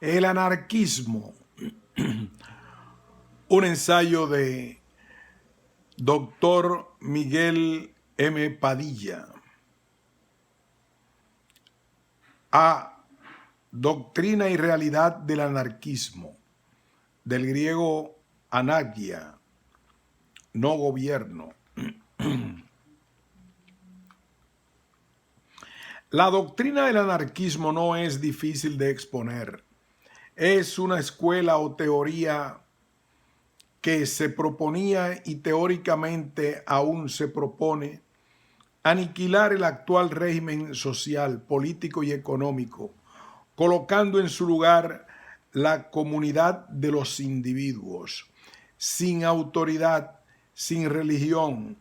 El anarquismo, un ensayo de Dr. Miguel M. Padilla. A. Doctrina y realidad del anarquismo, del griego anarquía, no gobierno. La doctrina del anarquismo no es difícil de exponer. Es una escuela o teoría que se proponía y teóricamente aún se propone aniquilar el actual régimen social, político y económico, colocando en su lugar la comunidad de los individuos, sin autoridad, sin religión,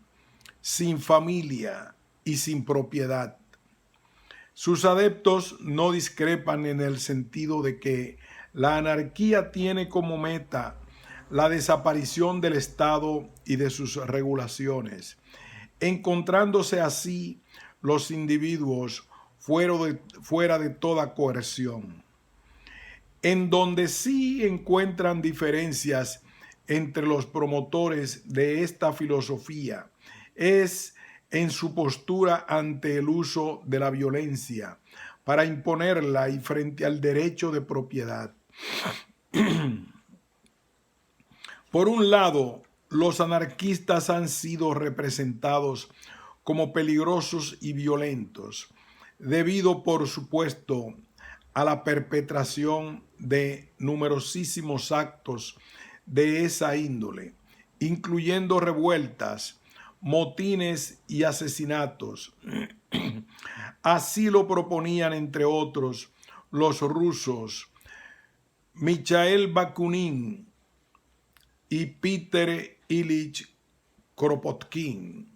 sin familia y sin propiedad. Sus adeptos no discrepan en el sentido de que la anarquía tiene como meta la desaparición del Estado y de sus regulaciones, encontrándose así los individuos fuera de toda coerción. En donde sí encuentran diferencias entre los promotores de esta filosofía es en su postura ante el uso de la violencia para imponerla y frente al derecho de propiedad. Por un lado, los anarquistas han sido representados como peligrosos y violentos, debido, por supuesto, a la perpetración de numerosísimos actos de esa índole, incluyendo revueltas, motines y asesinatos. Así lo proponían, entre otros, los rusos Mikhail Bakunin y Peter Ilich Kropotkin,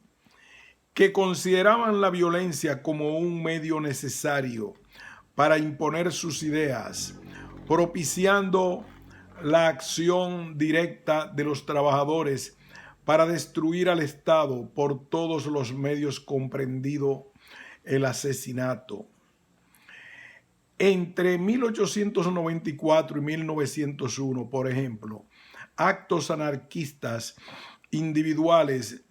que consideraban la violencia como un medio necesario para imponer sus ideas, propiciando la acción directa de los trabajadores para destruir al Estado por todos los medios, comprendido el asesinato. Entre 1894 y 1901, por ejemplo, actos anarquistas individuales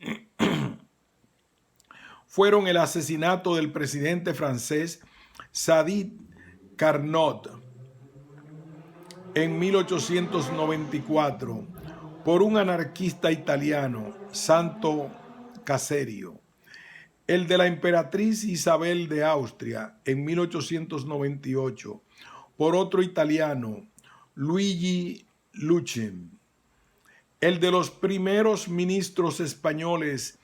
fueron el asesinato del presidente francés Sadi Carnot en 1894 por un anarquista italiano, Santo Caserio, el de la emperatriz Isabel de Austria en 1898 por otro italiano, Luigi Luchin, el de los primeros ministros españoles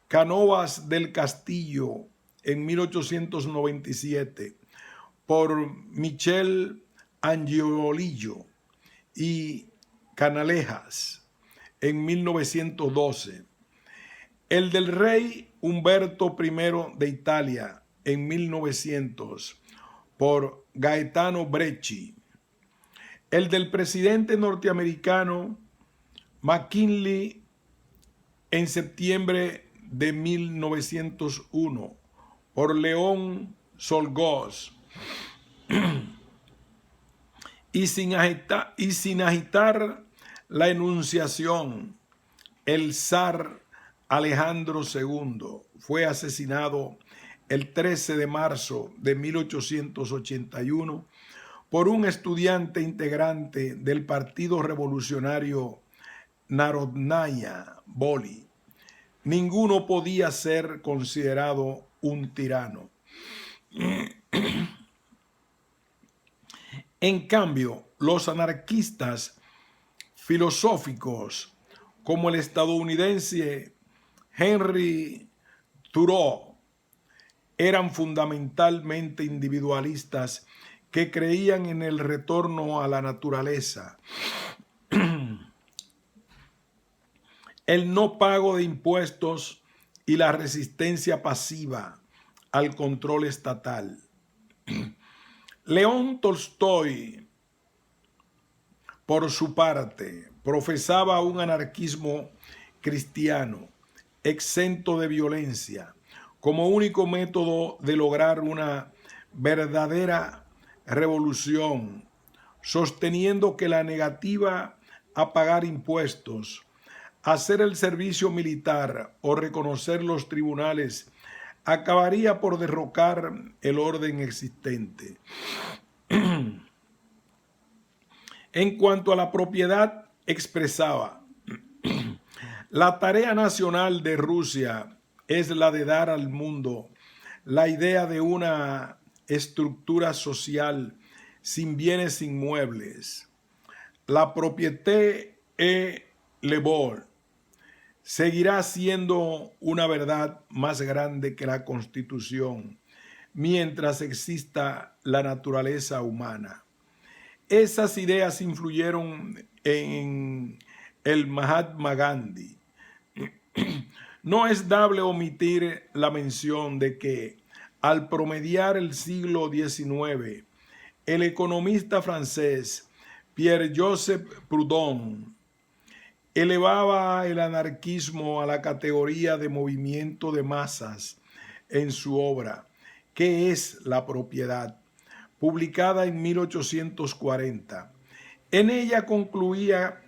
Cánovas del Castillo en 1897 por Michel Angiolillo y Canalejas en 1912, el del rey Humberto I de Italia en 1900 por Gaetano Bresci, el del presidente norteamericano McKinley en septiembre de 1901 por León Czolgosz, y sin agitar la enunciación, el zar Alejandro II fue asesinado el 13 de marzo de 1881 por un estudiante integrante del Partido Revolucionario Narodnaya Voli. Ninguno podía ser considerado un tirano. En cambio, los anarquistas filosóficos, como el estadounidense Henry Thoreau, eran fundamentalmente individualistas que creían en el retorno a la naturaleza, el no pago de impuestos y la resistencia pasiva al control estatal. León Tolstoy, por su parte, profesaba un anarquismo cristiano, exento de violencia, como único método de lograr una verdadera revolución sosteniendo que la negativa a pagar impuestos, hacer el servicio militar o reconocer los tribunales acabaría por derrocar el orden existente. En cuanto a la propiedad, expresaba: la tarea nacional de Rusia es la de dar al mundo la idea de una estructura social sin bienes inmuebles. La propriété est le vol seguirá siendo una verdad más grande que la Constitución mientras exista la naturaleza humana. Esas ideas influyeron en el Mahatma Gandhi. No es dable omitir la mención de que, al promediar el siglo XIX, el economista francés Pierre-Joseph Proudhon elevaba el anarquismo a la categoría de movimiento de masas en su obra ¿Qué es la propiedad?, publicada en 1840. En ella concluía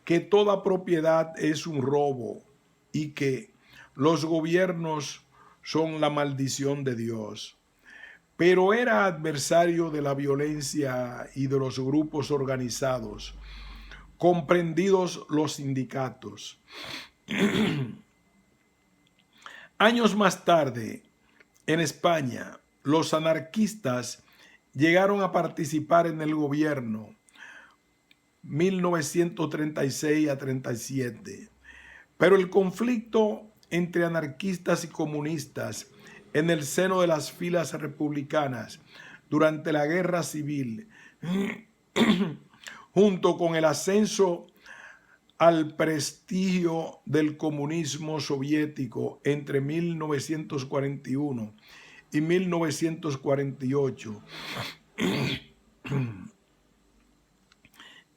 que toda propiedad es un robo y que los gobiernos son la maldición de Dios. Pero era adversario de la violencia y de los grupos organizados, comprendidos los sindicatos. Años más tarde, en España, los anarquistas llegaron a participar en el gobierno 1936 a 37, pero el conflicto entre anarquistas y comunistas en el seno de las filas republicanas durante la Guerra Civil, junto con el ascenso al prestigio del comunismo soviético entre 1941 y 1948,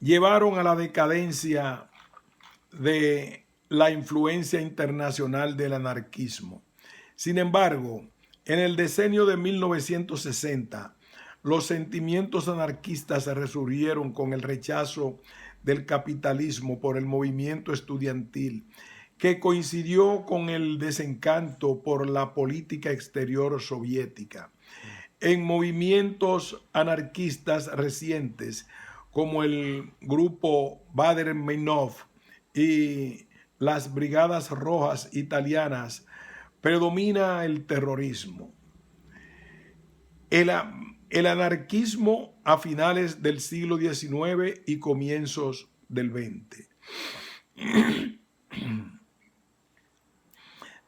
llevaron a la decadencia de la influencia internacional del anarquismo. Sin embargo, en el decenio de 1960, los sentimientos anarquistas resurgieron con el rechazo del capitalismo por el movimiento estudiantil, que coincidió con el desencanto por la política exterior soviética. En movimientos anarquistas recientes, como el grupo Baader-Meinhof y las Brigadas Rojas italianas, predomina el terrorismo. El anarquismo a finales del siglo XIX y comienzos del XX.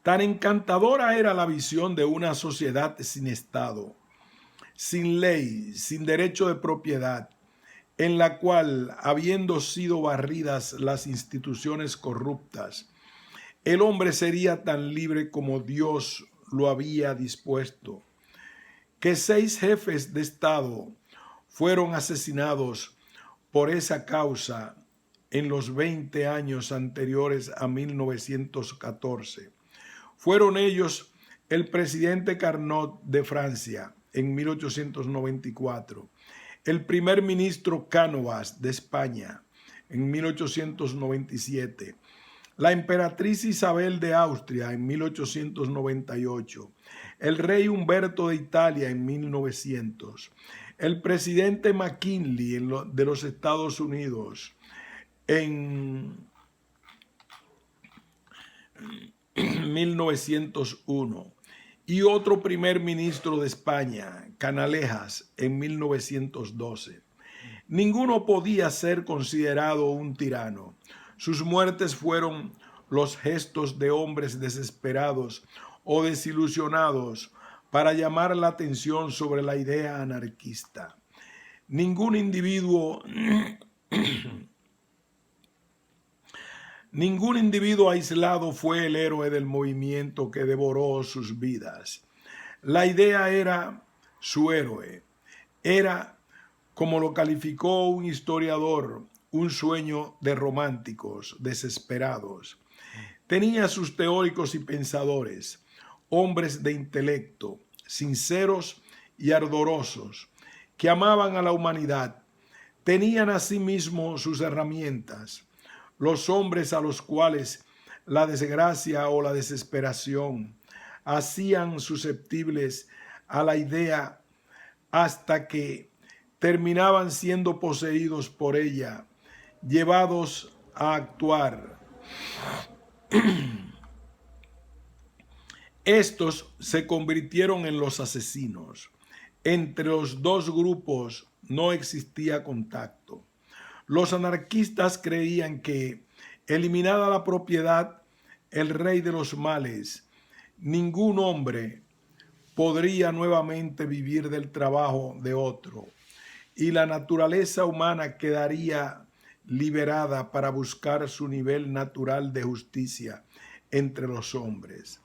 Tan encantadora era la visión de una sociedad sin Estado, sin ley, sin derecho de propiedad, en la cual, habiendo sido barridas las instituciones corruptas, el hombre sería tan libre como Dios lo había dispuesto, que 6 jefes de Estado fueron asesinados por esa causa en los 20 años anteriores a 1914. Fueron ellos el presidente Carnot de Francia en 1894, el primer ministro Cánovas de España en 1897, la emperatriz Isabel de Austria en 1898, el rey Humberto de Italia en 1900, el presidente McKinley de los Estados Unidos en 1901 y otro primer ministro de España, Canalejas, en 1912. Ninguno podía ser considerado un tirano. Sus muertes fueron los gestos de hombres desesperados o desilusionados para llamar la atención sobre la idea anarquista. Ningún individuo aislado fue el héroe del movimiento que devoró sus vidas. La idea era su héroe. Era, como lo calificó un historiador, un sueño de románticos desesperados. Tenía sus teóricos y pensadores, hombres de intelecto, sinceros y ardorosos, que amaban a la humanidad, Tenían asimismo sus herramientas, los hombres a los cuales la desgracia o la desesperación hacían susceptibles a la idea hasta que terminaban siendo poseídos por ella, llevados a actuar. Estos se convirtieron en los asesinos. Entre los dos grupos no existía contacto. Los anarquistas creían que, eliminada la propiedad, el rey de los males, ningún hombre podría nuevamente vivir del trabajo de otro, y la naturaleza humana quedaría liberada para buscar su nivel natural de justicia entre los hombres.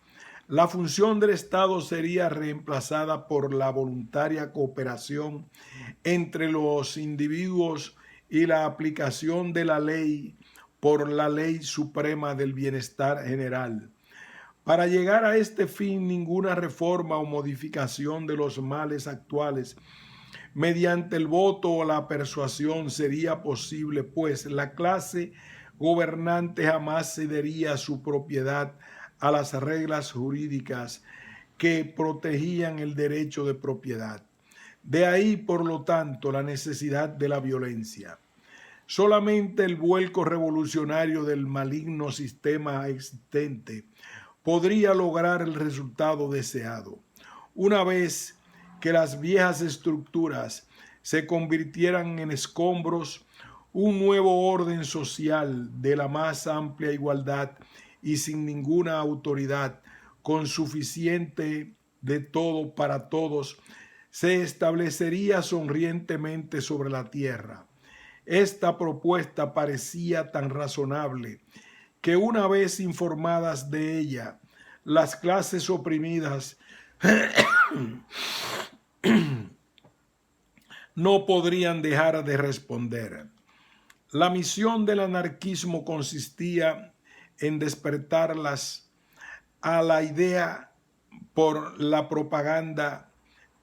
La función del Estado sería reemplazada por la voluntaria cooperación entre los individuos y la aplicación de la ley por la ley suprema del bienestar general. Para llegar a este fin, ninguna reforma o modificación de los males actuales mediante el voto o la persuasión sería posible, pues la clase gobernante jamás cedería su propiedad a las reglas jurídicas que protegían el derecho de propiedad. De ahí, por lo tanto, la necesidad de la violencia. Solamente el vuelco revolucionario del maligno sistema existente podría lograr el resultado deseado. Una vez que las viejas estructuras se convirtieran en escombros, un nuevo orden social de la más amplia igualdad y sin ninguna autoridad, con suficiente de todo para todos, se establecería sonrientemente sobre la tierra. Esta propuesta parecía tan razonable que, una vez informadas de ella, las clases oprimidas no podrían dejar de responder. La misión del anarquismo consistía en despertarlas a la idea por la propaganda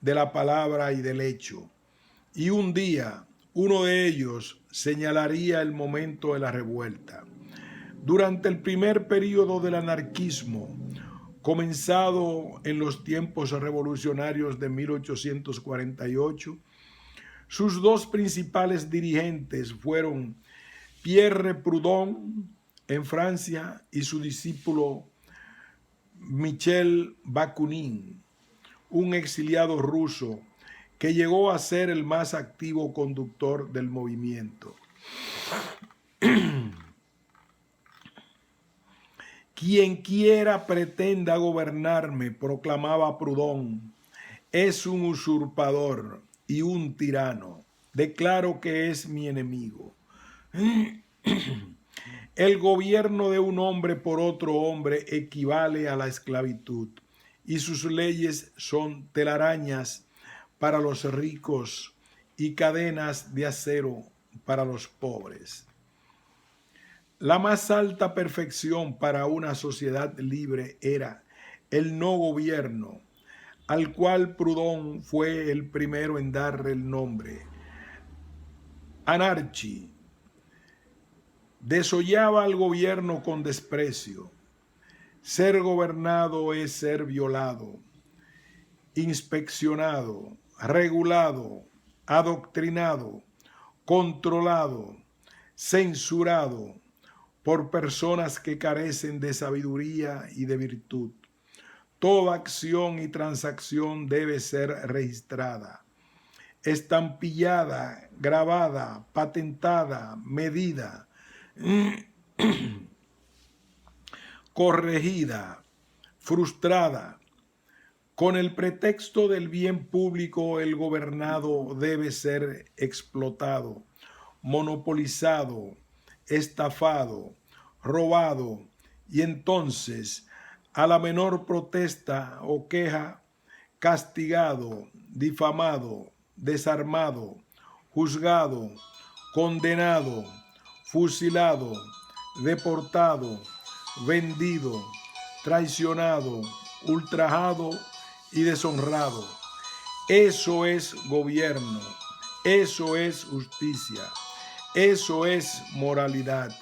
de la palabra y del hecho. Y un día, uno de ellos señalaría el momento de la revuelta. Durante el primer período del anarquismo, comenzado en los tiempos revolucionarios de 1848, sus dos principales dirigentes fueron Pierre Proudhon en Francia y su discípulo Michel Bakunin, un exiliado ruso que llegó a ser el más activo conductor del movimiento. Quien quiera pretenda gobernarme, proclamaba Proudhon, es un usurpador y un tirano. Declaro que es mi enemigo. El gobierno de un hombre por otro hombre equivale a la esclavitud, y sus leyes son telarañas para los ricos y cadenas de acero para los pobres. La más alta perfección para una sociedad libre era el no gobierno, al cual Proudhon fue el primero en darle el nombre. Anarquía. Desollaba al gobierno con desprecio. Ser gobernado es ser violado, inspeccionado, regulado, adoctrinado, controlado, censurado por personas que carecen de sabiduría y de virtud. Toda acción y transacción debe ser registrada, estampillada, grabada, patentada, medida, corregida, frustrada. Con el pretexto del bien público, el gobernado debe ser explotado, monopolizado, estafado, robado, y entonces, a la menor protesta o queja, castigado, difamado, desarmado, juzgado, condenado, fusilado, deportado, vendido, traicionado, ultrajado y deshonrado. Eso es gobierno. Eso es justicia. Eso es moralidad.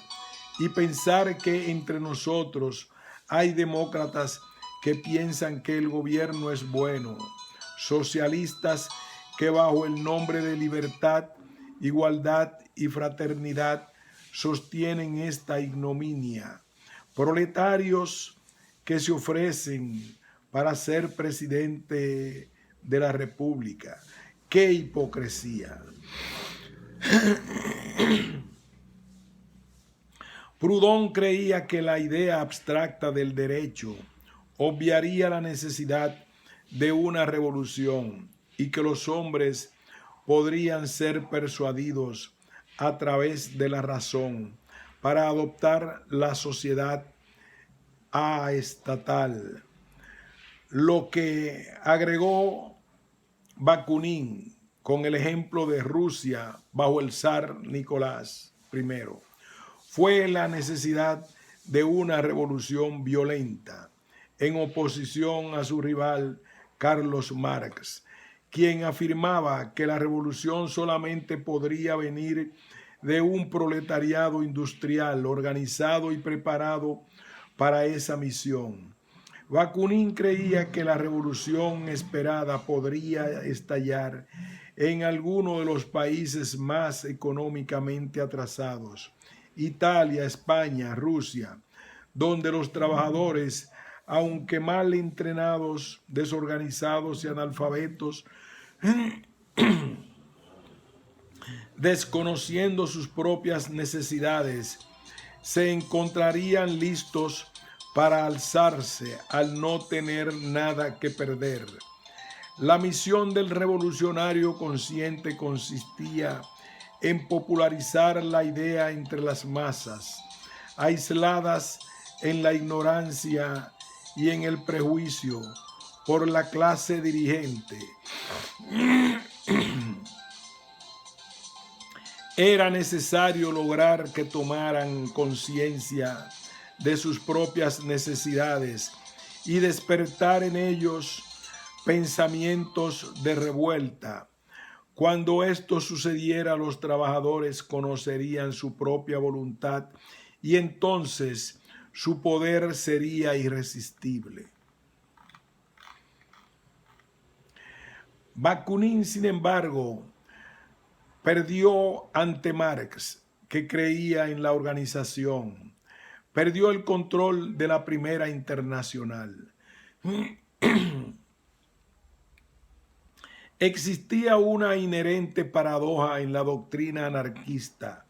Y pensar que entre nosotros hay demócratas que piensan que el gobierno es bueno, socialistas que bajo el nombre de libertad, igualdad y fraternidad sostienen esta ignominia, proletarios que se ofrecen para ser presidente de la República. ¡Qué hipocresía! Proudhon creía que la idea abstracta del derecho obviaría la necesidad de una revolución y que los hombres podrían ser persuadidos a través de la razón para adoptar la sociedad aestatal. Lo que agregó Bakunin con el ejemplo de Rusia bajo el zar Nicolás I fue la necesidad de una revolución violenta en oposición a su rival Carlos Marx, quien afirmaba que la revolución solamente podría venir de un proletariado industrial organizado y preparado para esa misión. Bakunin creía que la revolución esperada podría estallar en alguno de los países más económicamente atrasados, Italia, España, Rusia, donde los trabajadores, aunque mal entrenados, desorganizados y analfabetos, desconociendo sus propias necesidades, se encontrarían listos para alzarse al no tener nada que perder. La misión del revolucionario consciente consistía en popularizar la idea entre las masas, aisladas en la ignorancia y en el prejuicio por la clase dirigente. Era necesario lograr que tomaran conciencia de sus propias necesidades y despertar en ellos pensamientos de revuelta. Cuando esto sucediera, los trabajadores conocerían su propia voluntad y entonces su poder sería irresistible. Bakunin, sin embargo, perdió ante Marx, que creía en la organización. Perdió el control de la Primera Internacional. Existía una inherente paradoja en la doctrina anarquista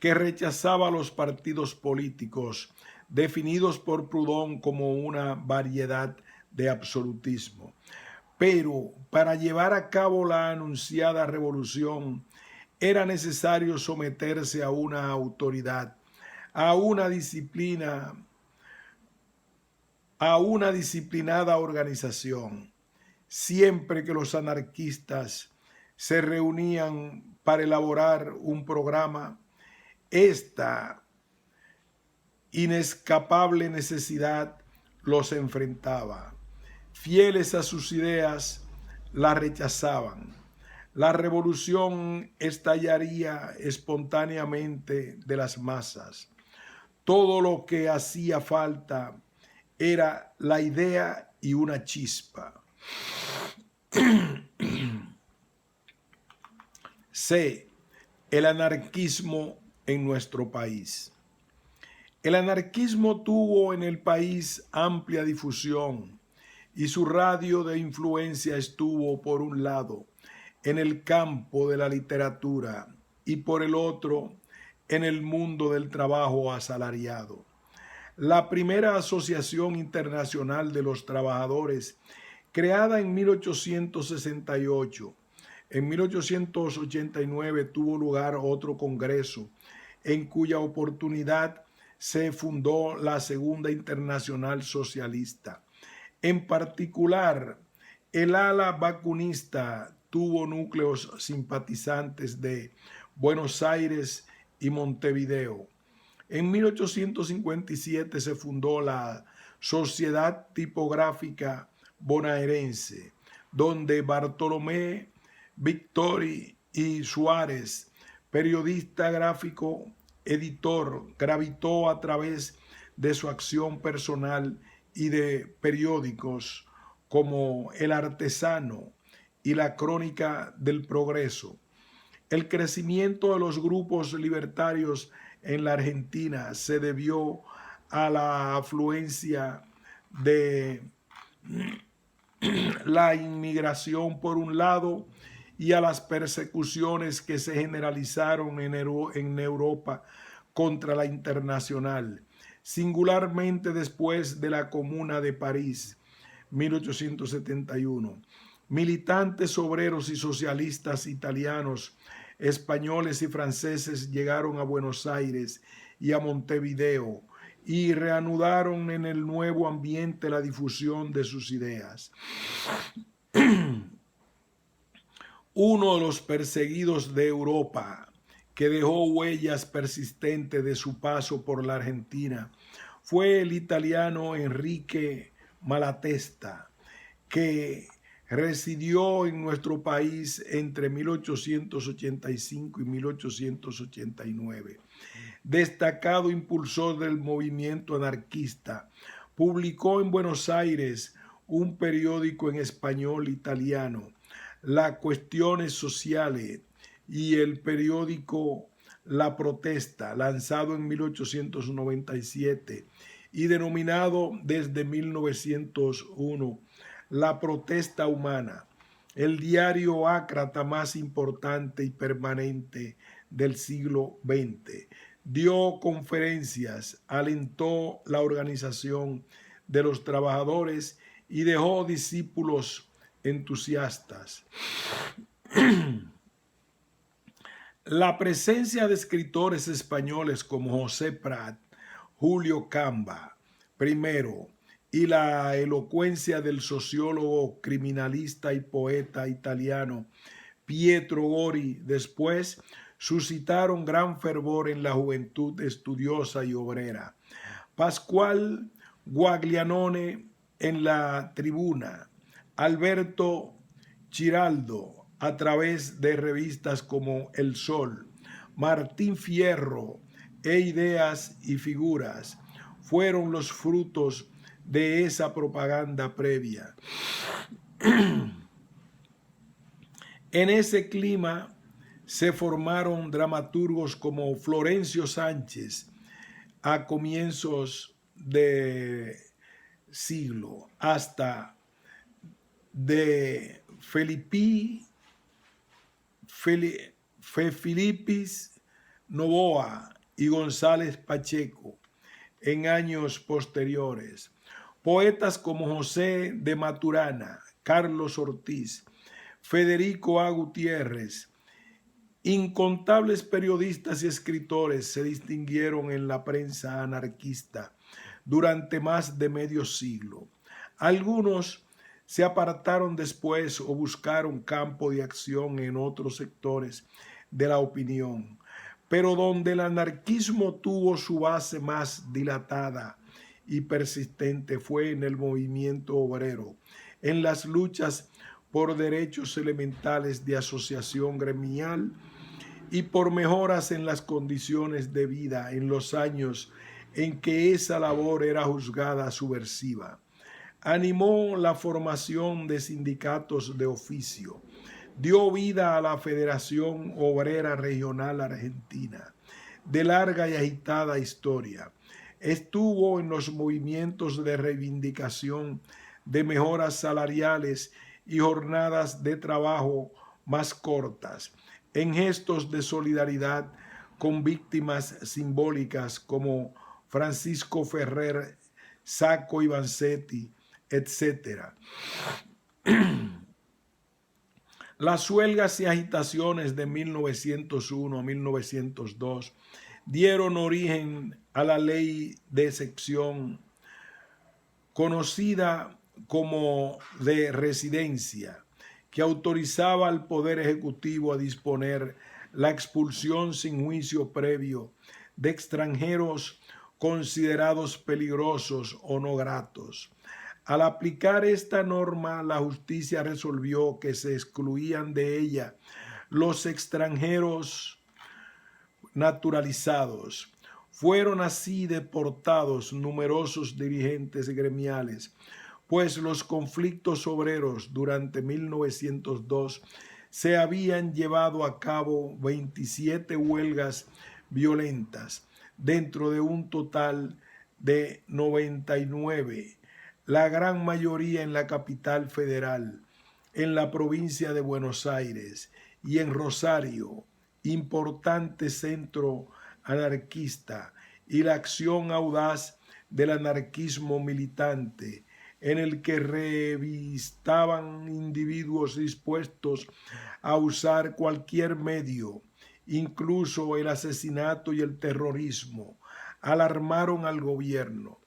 que rechazaba los partidos políticos, definidos por Proudhon como una variedad de absolutismo. Pero para llevar a cabo la anunciada revolución era necesario someterse a una autoridad, a una disciplinada organización. Siempre que los anarquistas se reunían para elaborar un programa, esta inescapable necesidad los enfrentaba. Fieles a sus ideas, la rechazaban. La revolución estallaría espontáneamente de las masas. Todo lo que hacía falta era la idea y una chispa. C. El anarquismo en nuestro país. El anarquismo tuvo en el país amplia difusión y su radio de influencia estuvo, por un lado, en el campo de la literatura y por el otro, en el mundo del trabajo asalariado. La primera Asociación Internacional de los Trabajadores, creada en 1868, en 1889 tuvo lugar otro congreso, en cuya oportunidad se fundó la Segunda Internacional Socialista. En particular, el ala bakunista tuvo núcleos simpatizantes de Buenos Aires y Montevideo. En 1857 se fundó la Sociedad Tipográfica Bonaerense, donde Bartolomé Victori y Suárez, periodista gráfico, editor, gravitó a través de su acción personal y de periódicos como El Artesano y La Crónica del Progreso. El crecimiento de los grupos libertarios en la Argentina se debió a la afluencia de la inmigración por un lado y a las persecuciones que se generalizaron en Europa contra la Internacional, singularmente después de la Comuna de París, 1871. Militantes obreros y socialistas italianos, españoles y franceses llegaron a Buenos Aires y a Montevideo y reanudaron en el nuevo ambiente la difusión de sus ideas. Uno de los perseguidos de Europa que dejó huellas persistentes de su paso por la Argentina fue el italiano Enrique Malatesta, que residió en nuestro país entre 1885 y 1889. Destacado impulsor del movimiento anarquista, publicó en Buenos Aires un periódico en español italiano, Las Cuestiones Sociales, y el periódico La Protesta, lanzado en 1897 y denominado desde 1901 La Protesta Humana, el diario ácrata más importante y permanente del siglo XX. Dio conferencias, alentó la organización de los trabajadores y dejó discípulos entusiastas. La presencia de escritores españoles como José Prat, Julio Camba, primero, y la elocuencia del sociólogo, criminalista y poeta italiano Pietro Gori después suscitaron gran fervor en la juventud estudiosa y obrera. Pascual Guaglianone en la tribuna, Alberto Giraldo a través de revistas como El Sol, Martín Fierro e Ideas y Figuras fueron los frutos de esa propaganda previa. En ese clima se formaron dramaturgos como Florencio Sánchez a comienzos de siglo, hasta de Filipis Novoa y González Pacheco en años posteriores. Poetas como José de Maturana, Carlos Ortiz, Federico A. Gutiérrez, incontables periodistas y escritores se distinguieron en la prensa anarquista durante más de medio siglo. Algunos se apartaron después o buscaron campo de acción en otros sectores de la opinión, pero donde el anarquismo tuvo su base más dilatada y persistente fue en el movimiento obrero, en las luchas por derechos elementales de asociación gremial y por mejoras en las condiciones de vida en los años en que esa labor era juzgada subversiva. Animó la formación de sindicatos de oficio, dio vida a la Federación Obrera Regional Argentina, de larga y agitada historia. Estuvo en los movimientos de reivindicación de mejoras salariales y jornadas de trabajo más cortas, en gestos de solidaridad con víctimas simbólicas como Francisco Ferrer, Sacco y Vanzetti, etc. Las huelgas y agitaciones de 1901 a 1902 dieron origen a la ley de sección, conocida como de residencia, que autorizaba al Poder Ejecutivo a disponer la expulsión sin juicio previo de extranjeros considerados peligrosos o no gratos. Al aplicar esta norma, la justicia resolvió que se excluían de ella los extranjeros naturalizados. Fueron así deportados numerosos dirigentes gremiales, pues los conflictos obreros durante 1902 se habían llevado a cabo 27 huelgas violentas, dentro de un total de 99, la gran mayoría en la capital federal, en la provincia de Buenos Aires y en Rosario, importante centro anarquista, y la acción audaz del anarquismo militante, en el que revistaban individuos dispuestos a usar cualquier medio, incluso el asesinato y el terrorismo, alarmaron al gobierno.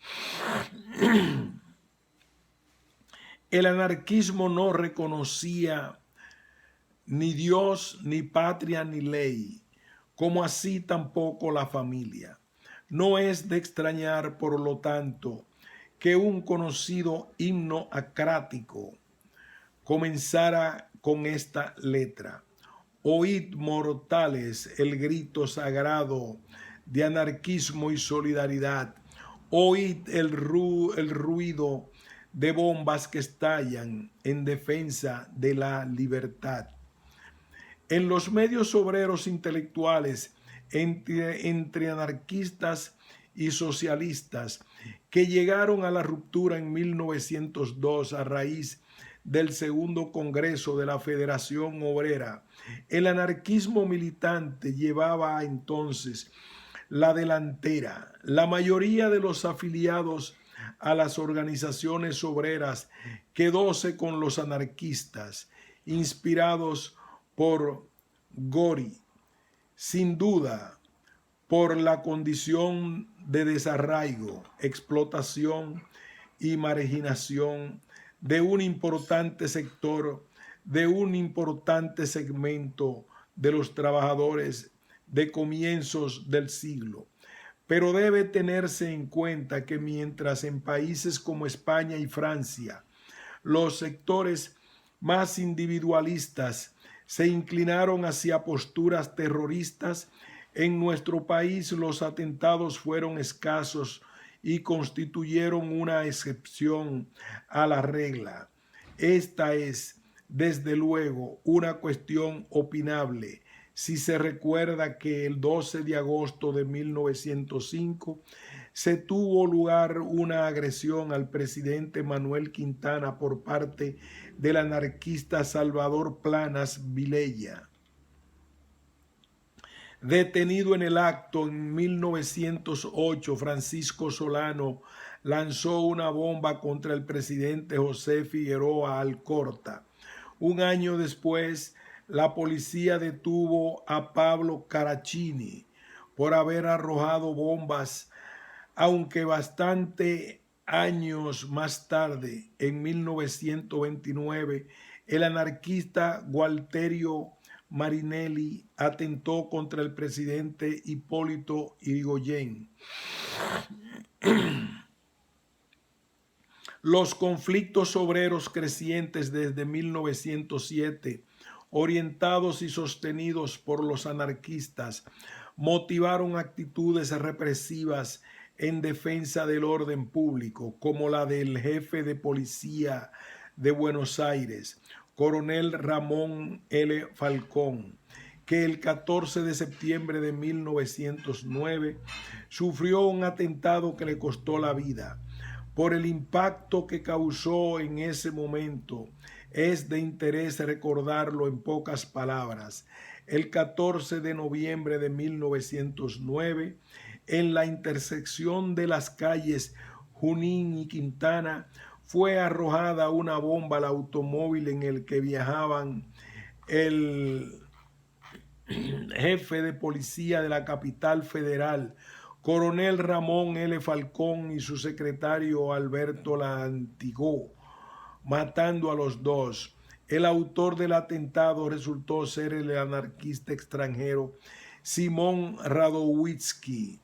El anarquismo no reconocía ni Dios, ni patria, ni ley, como así tampoco la familia. No es de extrañar, por lo tanto, que un conocido himno acrático comenzara con esta letra: oíd, mortales, el grito sagrado de anarquismo y solidaridad. Oíd el ruido de bombas que estallan en defensa de la libertad. En los medios obreros intelectuales, entre anarquistas y socialistas, que llegaron a la ruptura en 1902 a raíz del segundo Congreso de la Federación Obrera, el anarquismo militante llevaba entonces la delantera. La mayoría de los afiliados a las organizaciones obreras quedóse con los anarquistas, inspirados por Gori, sin duda por la condición de desarraigo, explotación y marginación de un importante sector, de un importante segmento de los trabajadores de comienzos del siglo. Pero debe tenerse en cuenta que mientras en países como España y Francia los sectores más individualistas se inclinaron hacia posturas terroristas, en nuestro país los atentados fueron escasos y constituyeron una excepción a la regla. Esta es, desde luego, una cuestión opinable, si se recuerda que el 12 de agosto de 1905 se tuvo lugar una agresión al presidente Manuel Quintana por parte del anarquista Salvador Planas Vilella. Detenido en el acto en 1908, Francisco Solano lanzó una bomba contra el presidente José Figueroa Alcorta. Un año después, la policía detuvo a Pablo Caraccioni por haber arrojado bombas, aunque bastante años más tarde, en 1929, el anarquista Gualterio Marinelli atentó contra el presidente Hipólito Yrigoyen. Los conflictos obreros crecientes desde 1907, orientados y sostenidos por los anarquistas, motivaron actitudes represivas en defensa del orden público, como la del jefe de policía de Buenos Aires, coronel Ramón L. Falcón, que el 14 de septiembre de 1909 sufrió un atentado que le costó la vida. Por el impacto que causó en ese momento, es de interés recordarlo en pocas palabras. El 14 de noviembre de 1909, en la intersección de las calles Junín y Quintana, fue arrojada una bomba al automóvil en el que viajaban el jefe de policía de la capital federal, coronel Ramón L. Falcón, y su secretario Alberto Lantigó, matando a los dos. El autor del atentado resultó ser el anarquista extranjero Simón Radowitzki,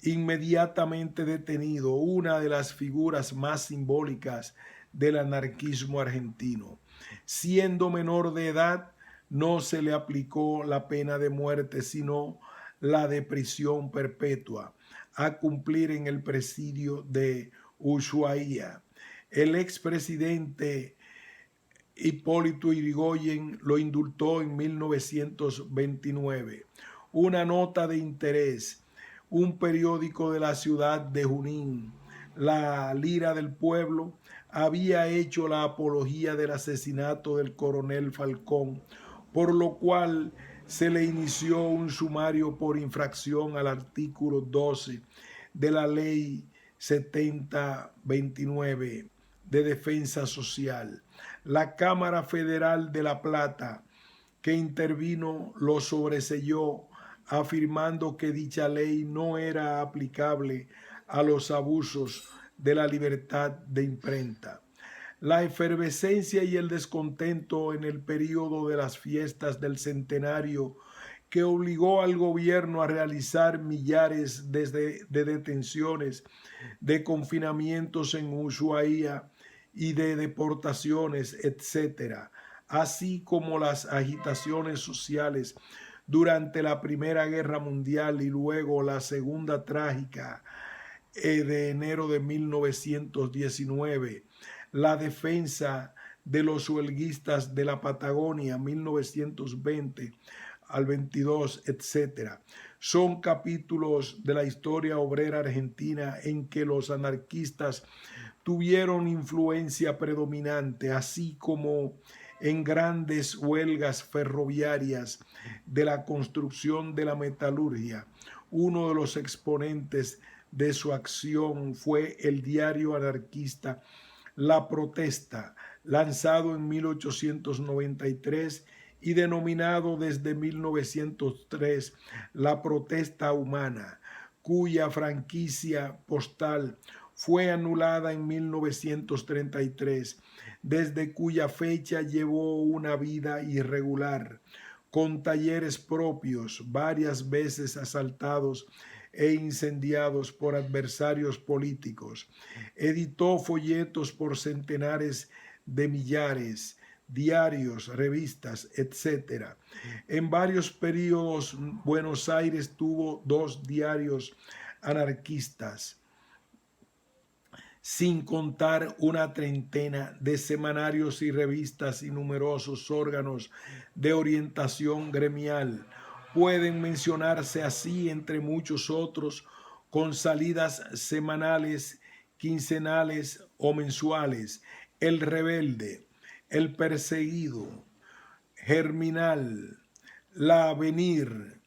inmediatamente detenido, una de las figuras más simbólicas del anarquismo argentino. Siendo menor de edad, no se le aplicó la pena de muerte, sino la de prisión perpetua, a cumplir en el presidio de Ushuaia. El expresidente Hipólito Yrigoyen lo indultó en 1929. Una nota de interés: un periódico de la ciudad de Junín, La Lira del Pueblo, había hecho la apología del asesinato del coronel Falcón, por lo cual se le inició un sumario por infracción al artículo 12 de la ley 7029 de defensa social. La Cámara Federal de La Plata, que intervino, lo sobreseyó, afirmando que dicha ley no era aplicable a los abusos de la libertad de imprenta. La efervescencia y el descontento en el período de las fiestas del centenario, que obligó al gobierno a realizar millares de detenciones, de confinamientos en Ushuaia y de deportaciones, etc., así como las agitaciones sociales durante la Primera Guerra Mundial y luego la Segunda Trágica de enero de 1919, la defensa de los huelguistas de la Patagonia 1920 al 22, etc. Son capítulos de la historia obrera argentina en que los anarquistas tuvieron influencia predominante, así como en grandes huelgas ferroviarias, de la construcción, de la metalurgia. Uno de los exponentes de su acción fue el diario anarquista La Protesta, lanzado en 1893 y denominado desde 1903 La Protesta Humana, cuya franquicia postal fue anulada en 1933, desde cuya fecha llevó una vida irregular, con talleres propios, varias veces asaltados e incendiados por adversarios políticos. Editó folletos por centenares de millares, diarios, revistas, etc. En varios periodos, Buenos Aires tuvo 2 diarios anarquistas, sin contar una treintena de semanarios y revistas y numerosos órganos de orientación gremial. Pueden mencionarse así, entre muchos otros, con salidas semanales, quincenales o mensuales: El Rebelde, El Perseguido, Germinal, La Avenir,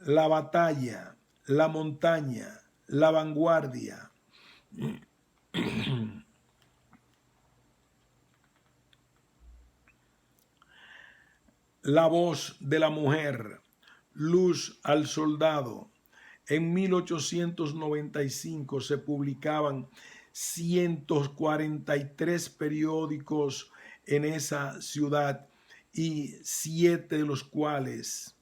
La Batalla, La Montaña, La Vanguardia. La Voz de la Mujer, Luz al Soldado. En 1895 se publicaban 143 periódicos en esa ciudad, y 7 de los cuales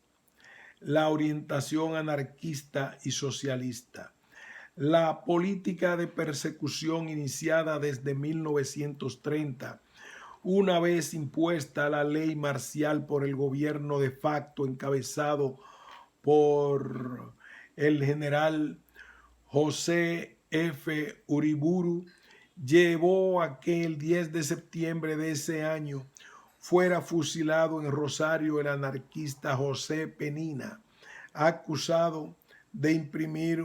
la orientación anarquista y socialista. La política de persecución iniciada desde 1930, una vez impuesta la ley marcial por el gobierno de facto encabezado por el general José F. Uriburu, llevó a que el 10 de septiembre de ese año fuera fusilado en Rosario el anarquista José Penina, acusado de imprimir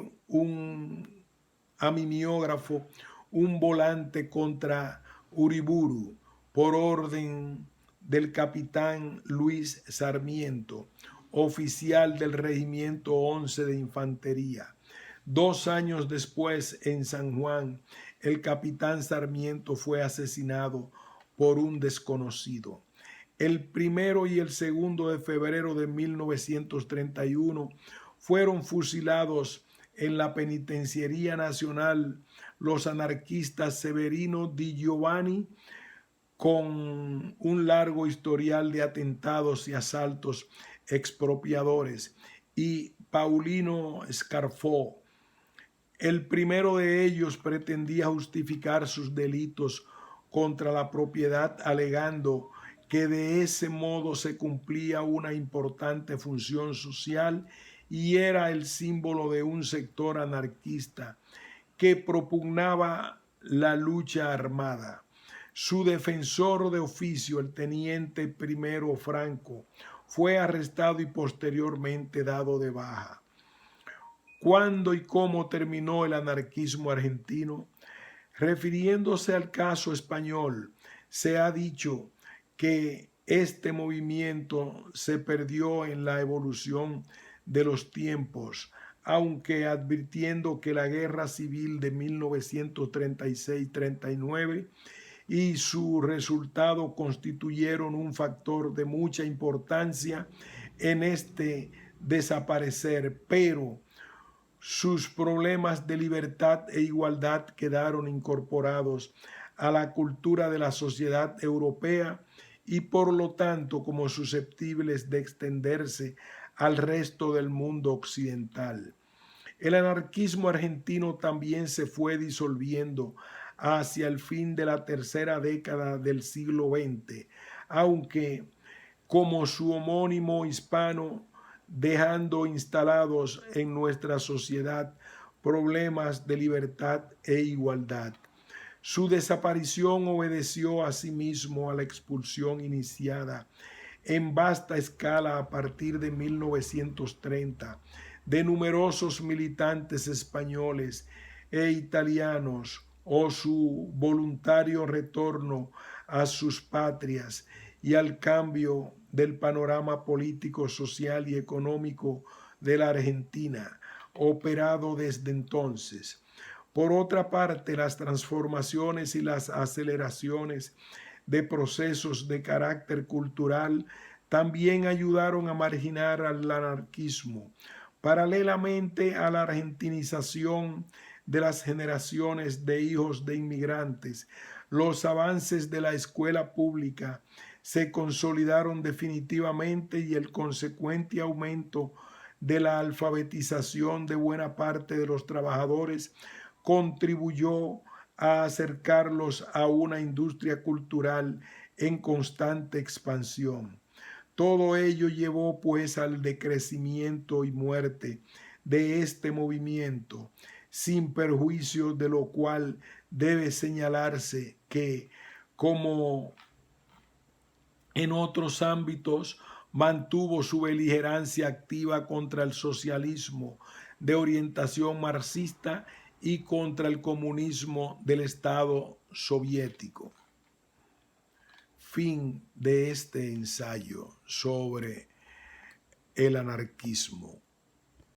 a mimeógrafo un volante contra Uriburu por orden del capitán Luis Sarmiento, oficial del Regimiento 11 de Infantería. 2 años después, en San Juan, el capitán Sarmiento fue asesinado por un desconocido. El 1 y el 2 de febrero de 1931 fueron fusilados en la Penitenciaría Nacional los anarquistas Severino Di Giovanni, con un largo historial de atentados y asaltos expropiadores, y Paulino Scarfo. El primero de ellos pretendía justificar sus delitos contra la propiedad alegando que de ese modo se cumplía una importante función social y era el símbolo de un sector anarquista que propugnaba la lucha armada. Su defensor de oficio, el teniente primero Franco, fue arrestado y posteriormente dado de baja. ¿Cuándo y cómo terminó el anarquismo argentino? Refiriéndose al caso español, se ha dicho que este movimiento se perdió en la evolución de los tiempos, aunque advirtiendo que la guerra civil de 1936-39 y su resultado constituyeron un factor de mucha importancia en este desaparecer, pero sus problemas de libertad e igualdad quedaron incorporados a la cultura de la sociedad europea y por lo tanto como susceptibles de extenderse al resto del mundo occidental. El anarquismo argentino también se fue disolviendo hacia el fin de la tercera década del siglo XX, aunque como su homónimo hispano, dejando instalados en nuestra sociedad problemas de libertad e igualdad. Su desaparición obedeció asimismo a la expulsión iniciada en vasta escala a partir de 1930 de numerosos militantes españoles e italianos o su voluntario retorno a sus patrias y al cambio del panorama político, social y económico de la Argentina, operado desde entonces. Por otra parte, las transformaciones y las aceleraciones de procesos de carácter cultural también ayudaron a marginar al anarquismo. Paralelamente a la argentinización de las generaciones de hijos de inmigrantes, los avances de la escuela pública se consolidaron definitivamente y el consecuente aumento de la alfabetización de buena parte de los trabajadores contribuyó a acercarlos a una industria cultural en constante expansión. Todo ello llevó pues al decrecimiento y muerte de este movimiento, sin perjuicio de lo cual debe señalarse que, como en otros ámbitos, mantuvo su beligerancia activa contra el socialismo de orientación marxista y contra el comunismo del Estado soviético. Fin de este ensayo sobre el anarquismo.